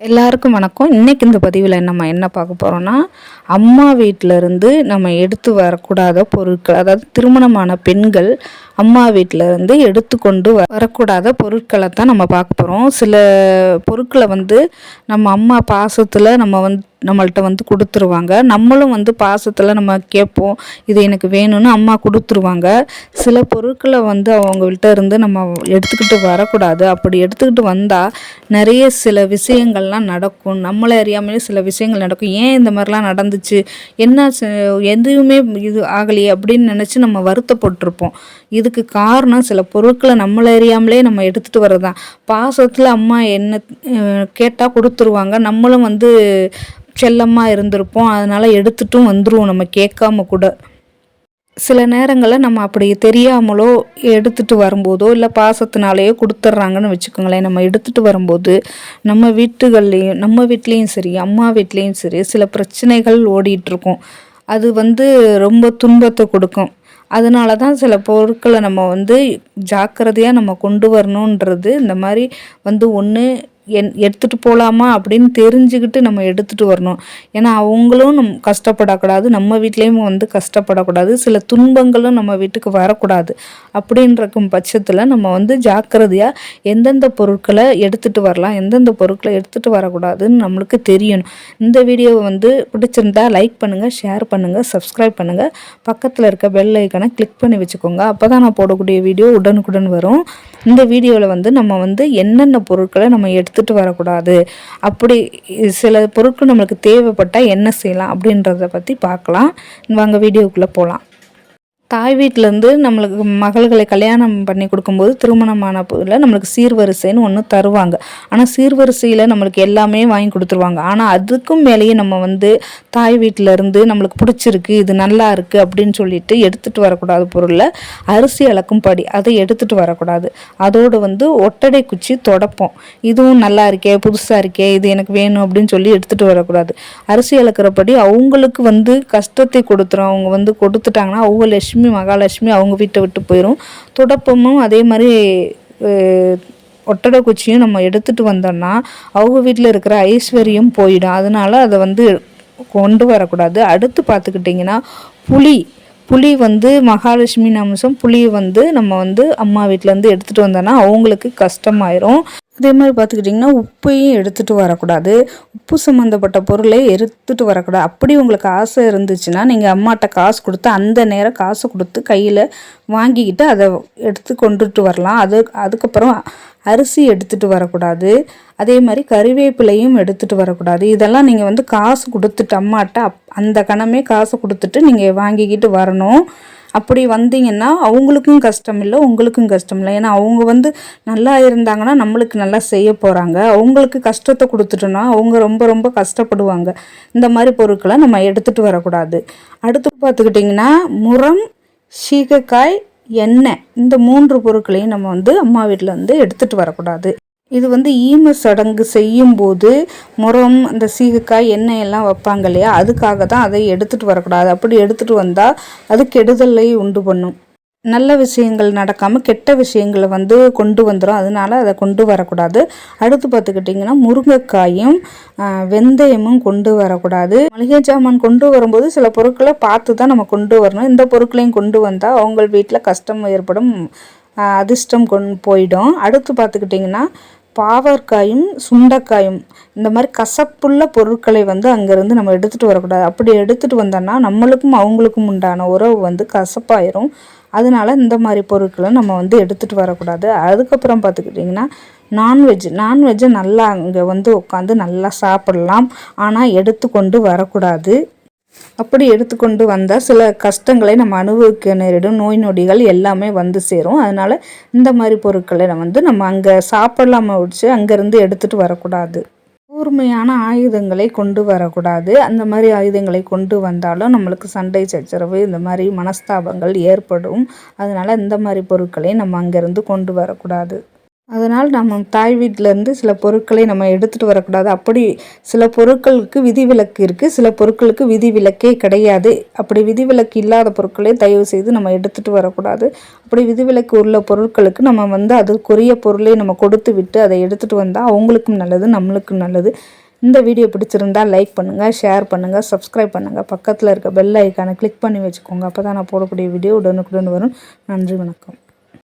எல்லாருக்கும் வணக்கம். இன்னைக்கு இந்த பதிவில் நம்ம என்ன பார்க்க போகிறோம்னா, அம்மா வீட்டிலேருந்து நம்ம எடுத்து வரக்கூடாத பொருட்கள், அதாவது திருமணமான பெண்கள் அம்மா வீட்டிலேருந்து எடுத்துக்கொண்டு வரக்கூடாத பொருட்களை தான் நம்ம பார்க்க போகிறோம். சில பொருட்களை நம்ம அம்மா பாசத்தில் நம்மள்கிட்ட கொடுத்துருவாங்க. நம்மளும் பாசத்தில் நம்ம கேட்போம், இது எனக்கு வேணும்னு அம்மா கொடுத்துருவாங்க. சில பொருட்களை அவங்கள்ட்ட இருந்து நம்ம எடுத்துக்கிட்டு வரக்கூடாது. அப்படி எடுத்துக்கிட்டு வந்தால் நிறைய சில விஷயங்கள்லாம் நடக்கும். நம்மளை அறியாமலே சில விஷயங்கள் நடக்கும். ஏன் இந்த மாதிரிலாம் நடந்துச்சு, என்ன எதுவுமே இது ஆகலையே அப்படின்னு நினச்சி நம்ம வருத்தப்பட்டிருப்போம். இதுக்கு காரணம் சில பொருட்களை நம்மளை அறியாமலே நம்ம எடுத்துகிட்டு வரதான். பாசத்தில் அம்மா என்ன கேட்டால் கொடுத்துருவாங்க. நம்மளும் செல்லமாக இருந்திருப்போம். அதனால் எடுத்துட்டும் வந்துடுவோம் நம்ம கேட்காம கூட. சில நேரங்களில் நம்ம அப்படி தெரியாமலோ எடுத்துகிட்டு வரும்போதோ இல்லை பாசத்தினாலேயோ கொடுத்துட்றாங்கன்னு வச்சுக்கோங்களேன். நம்ம எடுத்துகிட்டு வரும்போது நம்ம வீட்லேயும் சரி அம்மா வீட்லேயும் சரி சில பிரச்சனைகள் ஓடிட்டுருக்கும். அது ரொம்ப துன்பத்தை கொடுக்கும். அதனால தான் சில பொருட்களை நம்ம ஜாக்கிரதையாக நம்ம கொண்டு வரணுன்றது. இந்த மாதிரி ஒன்று எடுத்துகிட்டு போகலாமா அப்படின்னு தெரிஞ்சுக்கிட்டு நம்ம எடுத்துகிட்டு வரணும். ஏன்னா அவங்களும் கஷ்டப்படக்கூடாது, நம்ம வீட்லேயும் கஷ்டப்படக்கூடாது, சில துன்பங்களும் நம்ம வீட்டுக்கு வரக்கூடாது. அப்படின்றக்கும் பட்சத்தில் நம்ம ஜாக்கிரதையாக எந்தெந்த பொருட்களை எடுத்துகிட்டு வரலாம், எந்தெந்த பொருட்களை எடுத்துகிட்டு வரக்கூடாதுன்னு நம்மளுக்கு தெரியணும். இந்த வீடியோவை பிடிச்சிருந்தா லைக் பண்ணுங்கள், ஷேர் பண்ணுங்கள், சப்ஸ்கிரைப் பண்ணுங்கள். பக்கத்தில் இருக்க பெல் ஐக்கானை கிளிக் பண்ணி வச்சுக்கோங்க. அப்போ தான் நான் போடக்கூடிய வீடியோ உடனுக்குடன் வரும். இந்த வீடியோவில் நம்ம என்னென்ன பொருட்களை நம்ம எடுத்துகிட்டு வரக்கூடாது, அப்படி சில பொருட்கள் நம்மளுக்கு தேவைப்பட்டால் என்ன செய்யலாம் அப்படின்றத பற்றி பார்க்கலாம். வாங்க வீடியோக்குள்ளே போகலாம். தாய் வீட்டிலேருந்து நம்மளுக்கு மகள்களை கல்யாணம் பண்ணி கொடுக்கும்போது திருமணமான போதில் நம்மளுக்கு சீர்வரிசைன்னு ஒன்று தருவாங்க. ஆனால் சீர்வரிசையில் நம்மளுக்கு எல்லாமே வாங்கி கொடுத்துருவாங்க. ஆனால் அதுக்கும் மேலேயே நம்ம தாய் வீட்டிலேருந்து நம்மளுக்கு பிடிச்சிருக்கு, இது நல்லா இருக்குது அப்படின்னு சொல்லிட்டு எடுத்துகிட்டு வரக்கூடாது. பொருளில் அரிசி அளக்கும் படி அதை எடுத்துகிட்டு வரக்கூடாது. அதோடு ஒட்டடை குச்சி தொடப்போம், இதுவும் நல்லா இருக்கே, புதுசாக இருக்கே, இது எனக்கு வேணும் அப்படின்னு சொல்லி எடுத்துகிட்டு வரக்கூடாது. அரிசி அளக்கிறபடி அவங்களுக்கு கஷ்டத்தை கொடுத்துரும். அவங்க கொடுத்துட்டாங்கன்னா அவங்க லட்சுமி மகாலட்சுமி அவங்க வீட்டை விட்டு போயிடும். துடப்பமும் அதே மாதிரி ஒட்டடை குச்சியும் நம்ம எடுத்துகிட்டு வந்தோம்னா அவங்க வீட்டில் இருக்கிற ஐஸ்வர்யம் போயிடும். அதனால் அதை கொண்டு வரக்கூடாது. அடுத்து பார்த்துக்கிட்டிங்கன்னா புளி மகாலட்சுமி அம்சம். புளியை நம்ம அம்மா வீட்டிலேருந்து எடுத்துகிட்டு வந்தோன்னா அவங்களுக்கு கஷ்டமாயிரும். அதே மாதிரி பார்த்துக்கிட்டிங்கன்னா உப்பையும் எடுத்துகிட்டு வரக்கூடாது. உப்பு சம்மந்தப்பட்ட பொருளை எடுத்துகிட்டு வரக்கூடாது. அப்படி உங்களுக்கு ஆசை இருந்துச்சுன்னா நீங்கள் அம்மாட்ட காசு கொடுத்து அந்த நேரம் காசு கொடுத்து கையில் வாங்கிக்கிட்டு அதை எடுத்து கொண்டுட்டு வரலாம். அதுக்கப்புறம் அரிசி எடுத்துகிட்டு வரக்கூடாது. அதே மாதிரி கறிவேப்பிலையும் எடுத்துகிட்டு வரக்கூடாது. இதெல்லாம் நீங்கள் காசு கொடுத்துட்டு அம்மாட்ட அந்த கணமே காசு கொடுத்துட்டு நீங்கள் வாங்கிக்கிட்டு வரணும். அப்படி வந்தீங்கன்னா அவங்களுக்கும் கஷ்டம் இல்லை, உங்களுக்கும் கஷ்டம் இல்லை. ஏன்னா அவங்க நல்லா இருந்தாங்கன்னா நம்மளுக்கு நல்லா செய்ய போகிறாங்க. அவங்களுக்கு கஷ்டத்தை கொடுத்துட்டோன்னா அவங்க ரொம்ப ரொம்ப கஷ்டப்படுவாங்க. இந்த மாதிரி பொருட்களை நம்ம எடுத்துகிட்டு வரக்கூடாது. அடுத்து பார்த்துக்கிட்டிங்கன்னா முறம், சீகக்காய், எண்ணெய், இந்த 3 பொருட்களையும் நம்ம அம்மா வீட்டில் எடுத்துகிட்டு வரக்கூடாது. இது ஈம சடங்கு செய்யும்போது முறம், அந்த சீகக்காய், எண்ணெய் எல்லாம் வைப்பாங்க இல்லையா, அதுக்காக தான் அதை எடுத்துகிட்டு வரக்கூடாது. அப்படி எடுத்துகிட்டு வந்தால் அது கெடுதலை உண்டு பண்ணும். நல்ல விஷயங்கள் நடக்காமல் கெட்ட விஷயங்களை கொண்டு வந்துடும். அதனால அதை கொண்டு வரக்கூடாது. அடுத்து பார்த்துக்கிட்டிங்கன்னா முருங்கைக்காயும் வெந்தயமும் கொண்டு வரக்கூடாது. மளிகை சாமான் கொண்டு வரும்போது சில பொருட்களை பார்த்து தான் நம்ம கொண்டு வரணும். இந்த பொருட்களையும் கொண்டு வந்தால் அவங்க வீட்டில் கஷ்டம் ஏற்படும், அதிர்ஷ்டம் போயிடும். அடுத்து பார்த்துக்கிட்டிங்கன்னா பாவற்காயும் சுண்டைக்காயும், இந்த மாதிரி கசப்புள்ள பொருட்களை அங்கேருந்து நம்ம எடுத்துகிட்டு வரக்கூடாது. அப்படி எடுத்துகிட்டு வந்தோன்னா நம்மளுக்கும் அவங்களுக்கும் உண்டான உறவு கசப்பாயிரும். அதனால இந்த மாதிரி பொருட்களை நம்ம எடுத்துகிட்டு வரக்கூடாது. அதுக்கப்புறம் பார்த்துக்கிட்டிங்கன்னா நான்வெஜ்ஜை நல்லா அங்கே உட்காந்து நல்லா சாப்பிடலாம். ஆனால் எடுத்துக்கொண்டு வரக்கூடாது. அப்படி எடுத்துக்கொண்டு வந்தால் சில கஷ்டங்களை நம்ம அனுபவிக்க நேரிடும். நோய் நொடிகள் எல்லாமே சேரும். அதனால் இந்த மாதிரி பொருட்களை நம்ம அங்கே சாப்பிடலாம வச்சு அங்கேருந்து எடுத்துகிட்டு வரக்கூடாது. கூர்மையான ஆயுதங்களை கொண்டு வரக்கூடாது. அந்த மாதிரி ஆயுதங்களை கொண்டு வந்தாலும் நம்மளுக்கு சண்டை சச்சரவு, இந்த மாதிரி மனஸ்தாபங்கள் ஏற்படும். அதனால் இந்த மாதிரி பொருட்களை நம்ம அங்கேருந்து கொண்டு வரக்கூடாது. அதனால் நம்ம தாய் வீட்டிலேருந்து சில பொருட்களை நம்ம எடுத்துகிட்டு வரக்கூடாது. அப்படி சில பொருட்களுக்கு விதிவிலக்கு இருக்குது, சில பொருட்களுக்கு விதிவிலக்கே கிடையாது. அப்படி விதிவிலக்கு இல்லாத பொருட்களை தயவு செய்து நம்ம எடுத்துகிட்டு வரக்கூடாது. அப்படி விதிவிலக்கு உள்ள பொருட்களுக்கு நம்ம அதுக்குரிய பொருளை நம்ம கொடுத்து விட்டு அதை எடுத்துகிட்டு வந்தால் அவங்களுக்கும் நல்லது, நம்மளுக்கும் நல்லது. இந்த வீடியோ பிடிச்சிருந்தால் லைக் பண்ணுங்கள், ஷேர் பண்ணுங்கள், சப்ஸ்கிரைப் பண்ணுங்கள். பக்கத்தில் இருக்க பெல் ஐக்கானை கிளிக் பண்ணி வச்சுக்கோங்க. அப்போ தான் நான் போடக்கூடிய வீடியோ உடனுக்குடன் வரும். நன்றி, வணக்கம்.